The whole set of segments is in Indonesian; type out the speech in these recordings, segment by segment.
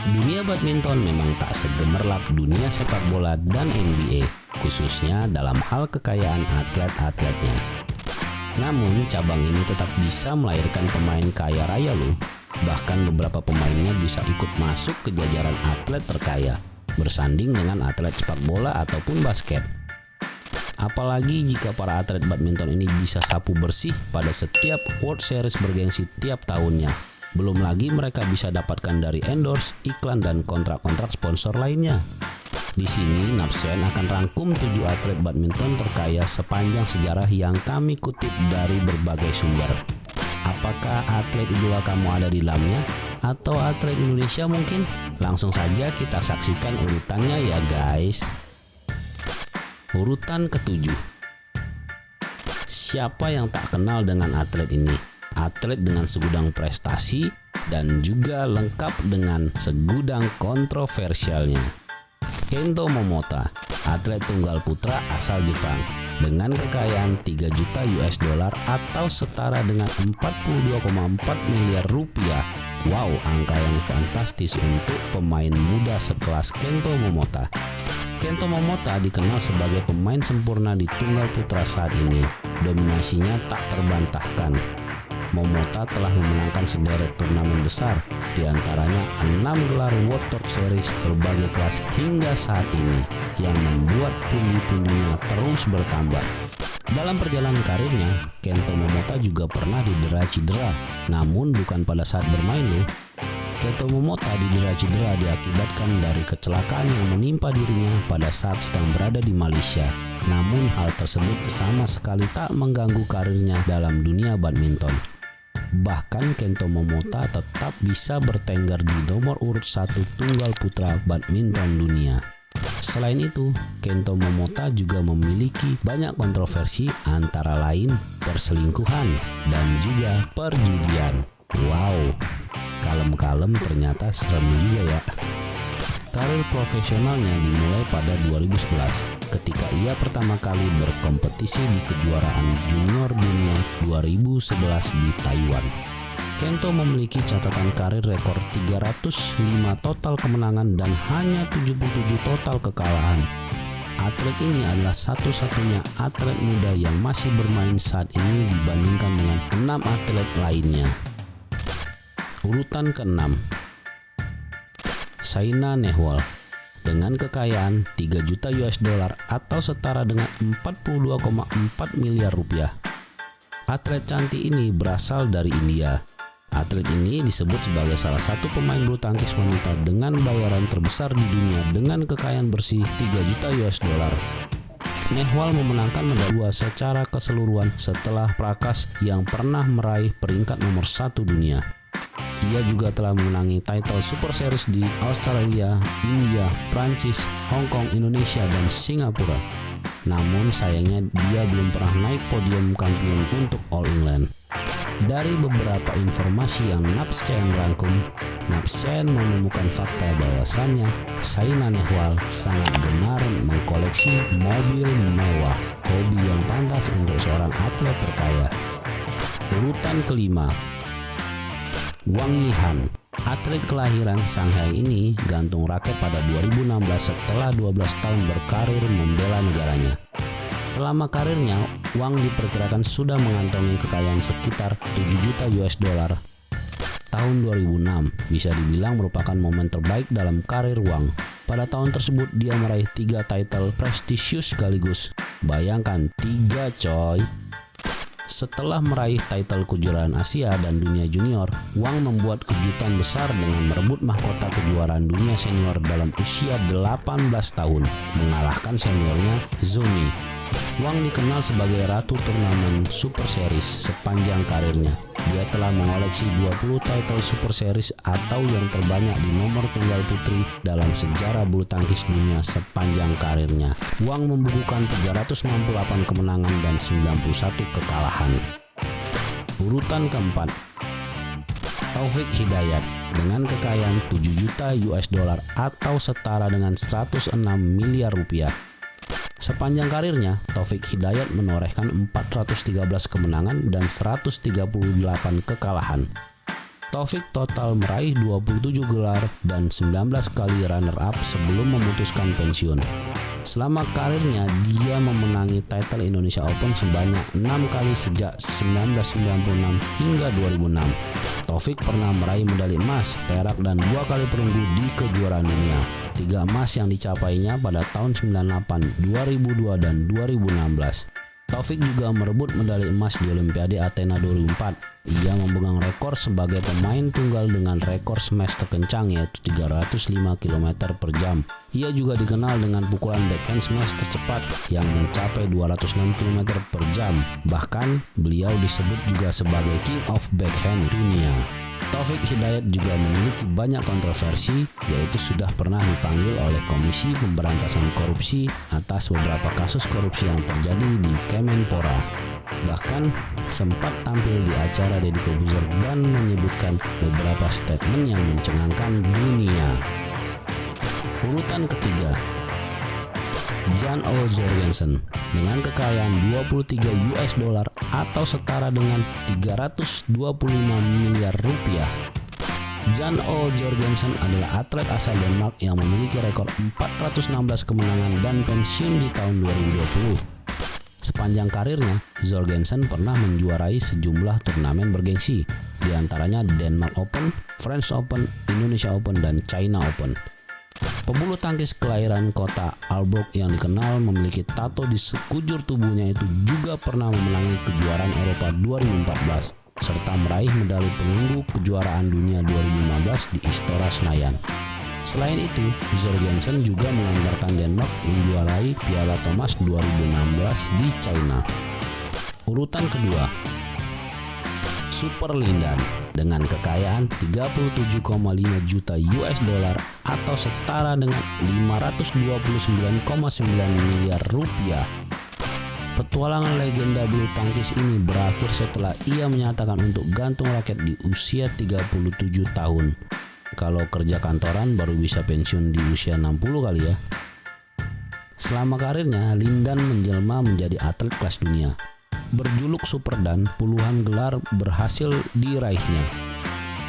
Dunia badminton memang tak segemerlap dunia sepak bola dan NBA, khususnya dalam hal kekayaan atlet-atletnya. Namun, cabang ini tetap bisa melahirkan pemain kaya raya loh. Bahkan beberapa pemainnya bisa ikut masuk ke jajaran atlet terkaya, bersanding dengan atlet sepak bola ataupun basket. Apalagi jika para atlet badminton ini bisa sapu bersih pada setiap World Series bergengsi tiap tahunnya. Belum lagi mereka bisa dapatkan dari endorse, iklan, dan kontrak-kontrak sponsor lainnya. Di sini Napsen akan rangkum 7 atlet badminton terkaya sepanjang sejarah yang kami kutip dari berbagai sumber. Apakah atlet idola kamu ada di dalamnya? Atau atlet Indonesia mungkin? Langsung saja kita saksikan urutannya ya guys. Urutan ke-7. Siapa yang tak kenal dengan atlet ini? Atlet dengan segudang prestasi dan juga lengkap dengan segudang kontroversialnya. Kento Momota, atlet tunggal putra asal Jepang dengan kekayaan 3 juta US dollar atau setara dengan 42,4 miliar rupiah. Wow, angka yang fantastis untuk pemain muda sekelas Kento Momota. Kento Momota dikenal sebagai pemain sempurna di tunggal putra saat ini. Dominasinya tak terbantahkan. Momota telah memenangkan sederet turnamen besar, diantaranya 6 gelar World Tour Series berbagai kelas hingga saat ini, yang membuat pundi-pundinya terus bertambah. Dalam perjalanan karirnya, Kento Momota juga pernah didera cedera, namun bukan pada saat bermain loh. Kento Momota didera cedera diakibatkan dari kecelakaan yang menimpa dirinya pada saat sedang berada di Malaysia. Namun hal tersebut sama sekali tak mengganggu karirnya dalam dunia badminton. Bahkan Kento Momota tetap bisa bertengger di nomor urut 1 tunggal putra badminton dunia. Selain itu, Kento Momota juga memiliki banyak kontroversi antara lain perselingkuhan dan juga perjudian. Wow, kalem-kalem ternyata serem juga ya. Karir profesionalnya dimulai pada 2011 ketika ia pertama kali berkompetisi di kejuaraan junior dunia 2011 di Taiwan. Kento memiliki catatan karir rekor 305 total kemenangan dan hanya 77 total kekalahan. Atlet ini adalah satu-satunya atlet muda yang masih bermain saat ini dibandingkan dengan 6 atlet lainnya. Urutan ke-6. Saina Nehwal dengan kekayaan 3 juta US dollar atau setara dengan 42,4 miliar rupiah. Atlet cantik ini berasal dari India. Atlet ini disebut sebagai salah satu pemain bulu tangkis wanita dengan bayaran terbesar di dunia dengan kekayaan bersih 3 juta US dollar. Nehwal memenangkan medali 2 secara keseluruhan setelah Prakash yang pernah meraih peringkat nomor 1 dunia. Ia juga telah memenangi title Super Series di Australia, India, Prancis, Hong Kong, Indonesia, dan Singapura. Namun sayangnya dia belum pernah naik podium kampion untuk All England. Dari beberapa informasi yang Napsen rangkum, Napsen menemukan fakta bahwasannya Saina Nehwal sangat gemar mengkoleksi mobil mewah, hobi yang pantas untuk seorang atlet terkaya. Urutan ke-5. Wang Yihan, atlet kelahiran Shanghai ini gantung raket pada 2016 setelah 12 tahun berkarir membela negaranya. Selama karirnya, Wang diperkirakan sudah mengantongi kekayaan sekitar 7 juta US dollar. Tahun 2006 bisa dibilang merupakan momen terbaik dalam karir Wang. Pada tahun tersebut dia meraih 3 title prestisius sekaligus. Bayangkan 3 coy. Setelah meraih title kejuaraan Asia dan dunia junior, Wang membuat kejutan besar dengan merebut mahkota kejuaraan dunia senior dalam usia 18 tahun, mengalahkan seniornya Zhou. Wang dikenal sebagai ratu turnamen Super Series sepanjang karirnya. Dia telah mengoleksi 20 title Super Series atau yang terbanyak di nomor tunggal putri dalam sejarah bulu tangkis dunia sepanjang karirnya. Wang membukukan 368 kemenangan dan 91 kekalahan. Urutan ke-4. Taufik Hidayat dengan kekayaan 7 juta US dollar atau setara dengan 106 miliar rupiah. Sepanjang karirnya, Taufik Hidayat menorehkan 413 kemenangan dan 138 kekalahan. Taufik total meraih 27 gelar dan 19 kali runner-up sebelum memutuskan pensiun. Selama karirnya, dia memenangi title Indonesia Open sebanyak 6 kali sejak 1996 hingga 2006. Taufik pernah meraih medali emas, perak, dan 2 kali perunggu di kejuaraan dunia. 3 emas yang dicapainya pada tahun 98, 2002, dan 2016. Taufik juga merebut medali emas di Olimpiade Athena 2004. Ia memegang rekor sebagai pemain tunggal dengan rekor smash terkencang yaitu 305 km per jam. Ia juga dikenal dengan pukulan backhand smash tercepat yang mencapai 206 km per jam. Bahkan beliau disebut juga sebagai King of Backhand dunia. Taufik Hidayat juga memiliki banyak kontroversi, yaitu sudah pernah dipanggil oleh Komisi Pemberantasan Korupsi atas beberapa kasus korupsi yang terjadi di Kemenpora. Bahkan sempat tampil di acara Deddy Corbuzier dan menyebutkan beberapa statement yang mencengangkan dunia. Urutan ketiga, Jan O. Jorgensen dengan kekayaan 23 US dollar atau setara dengan 325 miliar rupiah. Jan O. Jorgensen adalah atlet asal Denmark yang memiliki rekor 416 kemenangan dan pensiun di tahun 2020. Sepanjang karirnya, Jorgensen pernah menjuarai sejumlah turnamen bergengsi, di antaranya Denmark Open, French Open, Indonesia Open, dan China Open. Pebulu tangkis kelahiran kota Aalborg yang dikenal memiliki tato di sekujur tubuhnya itu juga pernah memenangi kejuaraan Eropa 2014 serta meraih medali perunggu kejuaraan dunia 2015 di Istora Senayan. Selain itu, Jorgensen juga mengantarkan Denmark menjuarai Piala Thomas 2016 di China. Urutan kedua, Super Lindan dengan kekayaan 37,5 juta US dollar atau setara dengan 529,9 miliar rupiah. Petualangan legenda bulu tangkis ini berakhir setelah ia menyatakan untuk gantung raket di usia 37 tahun. Kalau kerja kantoran baru bisa pensiun di usia 60 kali ya. Selama karirnya, Lindan menjelma menjadi atlet kelas dunia. Berjuluk Super Dan, puluhan gelar berhasil diraihnya.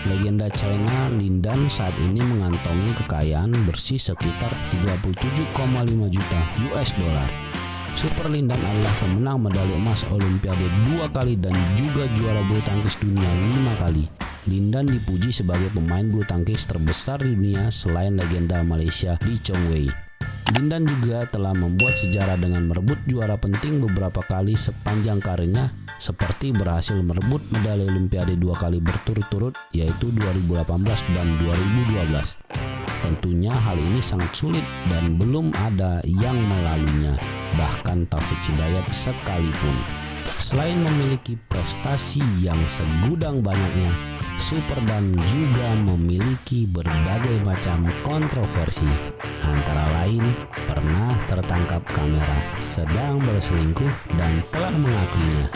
Legenda China Lindan saat ini mengantongi kekayaan bersih sekitar 37,5 juta US dollar. Super Lindan adalah pemenang medali emas Olimpiade 2 kali dan juga juara bulu tangkis dunia 5 kali. Lindan dipuji sebagai pemain bulu tangkis terbesar di dunia selain legenda Malaysia Lee Chong Wei. Lindan juga telah membuat sejarah dengan merebut juara penting beberapa kali sepanjang karirnya, seperti berhasil merebut medali Olimpiade 2 kali berturut-turut yaitu 2018 dan 2012. Tentunya hal ini sangat sulit dan belum ada yang melaluinya, bahkan Taufik Hidayat sekalipun. Selain memiliki prestasi yang segudang banyaknya, Super Dan juga memiliki berbagai macam kontroversi. Antara lain, pernah tertangkap kamera sedang berselingkuh dan telah mengakuinya.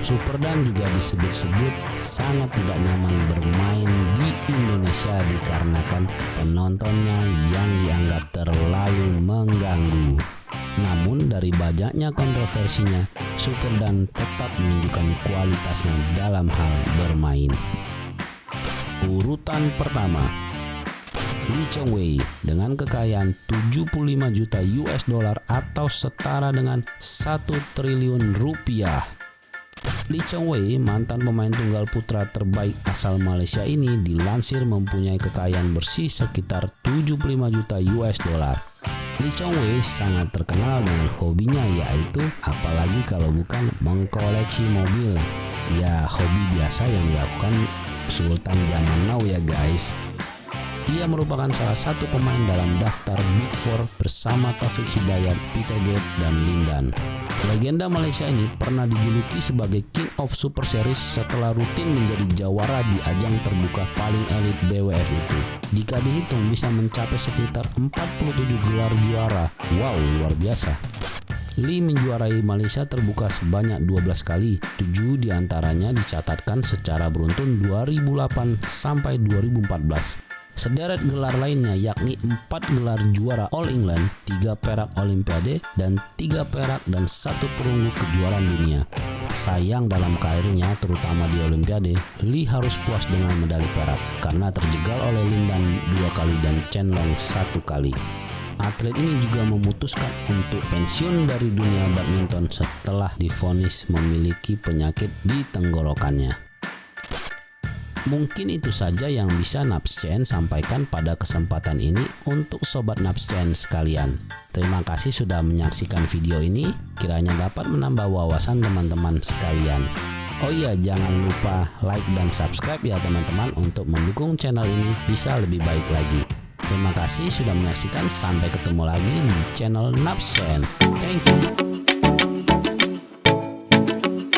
Super Dan juga disebut-sebut sangat tidak nyaman bermain di Indonesia dikarenakan penontonnya yang dianggap terlalu mengganggu. Namun dari banyaknya kontroversinya, Super Dan tetap menunjukkan kualitasnya dalam hal bermain. Urutan pertama, Lee Chong Wei dengan kekayaan 75 juta US dollar atau setara dengan 1 triliun rupiah. Lee Chong Wei, mantan pemain tunggal putra terbaik asal Malaysia ini, dilansir mempunyai kekayaan bersih sekitar 75 juta US dollar. Lee Chong Wei sangat terkenal dengan hobinya, yaitu apalagi kalau bukan mengkoleksi mobil. Ya, hobi biasa yang dilakukan Sultan zaman now ya guys. Ia merupakan salah satu pemain dalam daftar Big Four bersama Taufik Hidayat, Peter Gate, dan Lindan. Legenda Malaysia ini pernah dijuluki sebagai King of Super Series setelah rutin menjadi jawara di ajang terbuka paling elit BWF itu. Jika dihitung bisa mencapai sekitar 47 gelar juara. Wow, luar biasa. Lee menjuarai Malaysia terbuka sebanyak 12 kali, 7 diantaranya dicatatkan secara beruntun 2008 sampai 2014. Sederet gelar lainnya yakni 4 gelar juara All England, 3 perak Olimpiade, dan 3 perak dan 1 perunggu kejuaraan dunia. Sayang dalam karirnya, terutama di Olimpiade, Lee harus puas dengan medali perak karena terjegal oleh Lin Dan 2 kali dan Chen Long 1 kali. Atlet ini juga memutuskan untuk pensiun dari dunia badminton setelah divonis memiliki penyakit di tenggorokannya. Mungkin itu saja yang bisa Napschen sampaikan pada kesempatan ini untuk Sobat Napschen sekalian. Terima kasih sudah menyaksikan video ini, kiranya dapat menambah wawasan teman-teman sekalian. Oh iya, jangan lupa like dan subscribe ya teman-teman untuk mendukung channel ini bisa lebih baik lagi. Terima kasih sudah menyaksikan, sampai ketemu lagi di channel Napschen. Thank you.